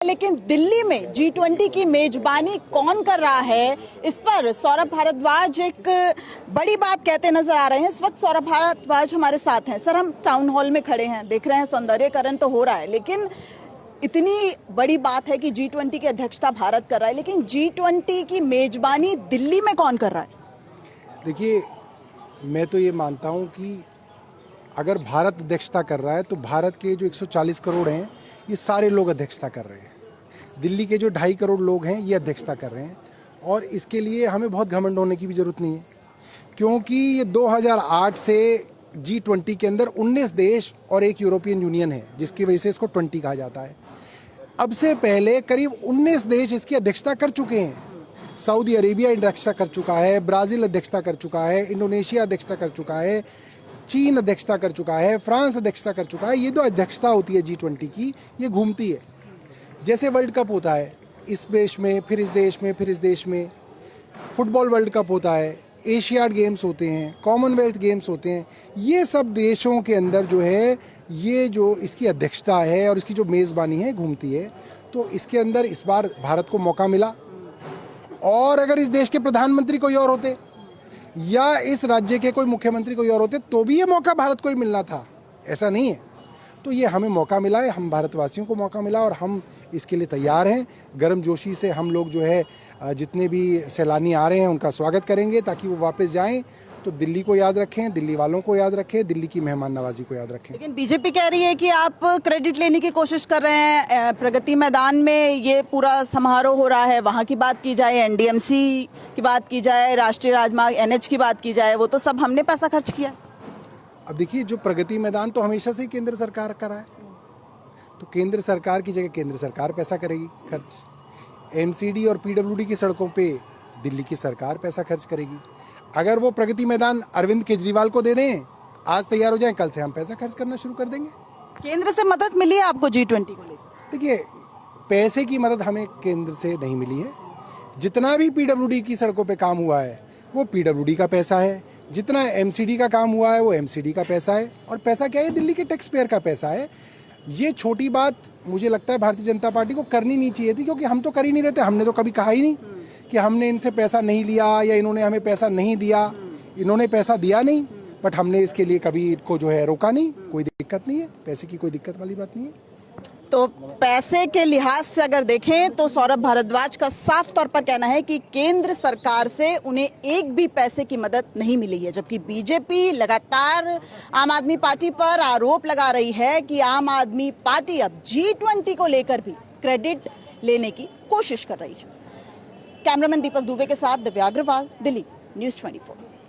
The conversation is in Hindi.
लेकिन दिल्ली में G20 की मेजबानी कौन कर रहा है, इस पर सौरभ भारद्वाज एक बड़ी बात कहते नजर आ रहे हैं। इस वक्त सौरभ भारद्वाज हमारे साथ हैं। सर, हम टाउन हॉल में खड़े हैं, देख रहे हैं सौंदर्यीकरण तो हो रहा है, लेकिन इतनी बड़ी बात है कि G20 की अध्यक्षता भारत कर रहा है, लेकिन G20 की मेजबानी दिल्ली में कौन कर रहा है? देखिए, मैं तो ये मानता हूँ कि अगर भारत अध्यक्षता कर रहा है तो भारत के जो 140 करोड़ हैं ये सारे लोग अध्यक्षता कर रहे हैं। दिल्ली के जो 2.5 करोड़ लोग हैं ये अध्यक्षता कर रहे हैं, और इसके लिए हमें बहुत घमंड होने की भी ज़रूरत नहीं है, क्योंकि ये 2008 से G20 के अंदर 19 देश और एक यूरोपियन यूनियन है, जिसकी वजह से इसको 20 कहा जाता है। अब से पहले करीब 19 देश इसकी अध्यक्षता कर चुके हैं। सऊदी अरेबिया अध्यक्षता कर चुका है, ब्राज़ील अध्यक्षता कर चुका है, इंडोनेशिया अध्यक्षता कर चुका है, चीन अध्यक्षता कर चुका है, फ्रांस अध्यक्षता कर चुका है। ये जो अध्यक्षता होती है G20 की, ये घूमती है। जैसे वर्ल्ड कप होता है, इस देश में, फिर इस देश में, फिर इस देश में। फुटबॉल वर्ल्ड कप होता है, एशियाड गेम्स होते हैं, कॉमनवेल्थ गेम्स होते हैं। ये सब देशों के अंदर जो है, ये जो इसकी अध्यक्षता है और इसकी जो मेज़बानी है घूमती है। तो इसके अंदर इस बार भारत को मौका मिला, और अगर इस देश के प्रधानमंत्री कोई और होते या इस राज्य के कोई मुख्यमंत्री कोई और होते तो भी ये मौका भारत को ही मिलना था, ऐसा नहीं है। तो ये हमें मौका मिला है, हम भारतवासियों को मौका मिला, और हम इसके लिए तैयार हैं। गर्मजोशी से हम लोग जो है, जितने भी सैलानी आ रहे हैं उनका स्वागत करेंगे, ताकि वो वापस जाएं तो दिल्ली को याद रखें, दिल्ली वालों को याद रखें, दिल्ली की मेहमान नवाजी को याद रखें। लेकिन बीजेपी कह रही है कि आप क्रेडिट लेने की कोशिश कर रहे हैं। प्रगति मैदान में ये पूरा समारोह हो रहा है, वहाँ की बात की जाए, एनडीएमसी की बात की जाए, राष्ट्रीय राजमार्ग NH की बात की जाए, वो तो सब हमने पैसा खर्च किया। अब देखिए, जो प्रगति मैदान तो हमेशा से ही केंद्र सरकार का रहा है, तो केंद्र सरकार की जगह केंद्र सरकार पैसा करेगी खर्च। MCD और PWD की सड़कों पे दिल्ली की सरकार पैसा खर्च करेगी। अगर वो प्रगति मैदान अरविंद केजरीवाल को दे दें, आज तैयार हो जाए, कल से हम पैसा खर्च करना शुरू कर देंगे। केंद्र से मदद मिली है आपको G20 को लेकर? देखिए, पैसे की मदद हमें केंद्र से नहीं मिली है। जितना भी PWD की सड़कों पे काम हुआ है वो PWD का पैसा है, जितना MCD का काम हुआ है वो MCD का पैसा है, और पैसा क्या है, दिल्ली के टैक्स पेयर का पैसा है। ये छोटी बात मुझे लगता है भारतीय जनता पार्टी को करनी नहीं चाहिए थी, क्योंकि हम तो कर ही नहीं रहते। हमने तो कभी कहा ही नहीं कि हमने इनसे पैसा नहीं लिया या इन्होंने हमें पैसा नहीं दिया। इन्होंने पैसा दिया नहीं, बट हमने इसके लिए कभी इनको जो है रोका नहीं। कोई दिक्कत नहीं है, पैसे की कोई दिक्कत वाली बात नहीं है। तो पैसे के लिहाज से अगर देखें तो सौरभ भारद्वाज का साफ तौर पर कहना है कि केंद्र सरकार से उन्हें एक भी पैसे की मदद नहीं मिली है, जबकि बीजेपी लगातार आम आदमी पार्टी पर आरोप लगा रही है कि आम आदमी पार्टी अब G20 को लेकर भी क्रेडिट लेने की कोशिश कर रही है। कैमरामैन दीपक दुबे के साथ दिव्या अग्रवाल, दिल्ली, News 24।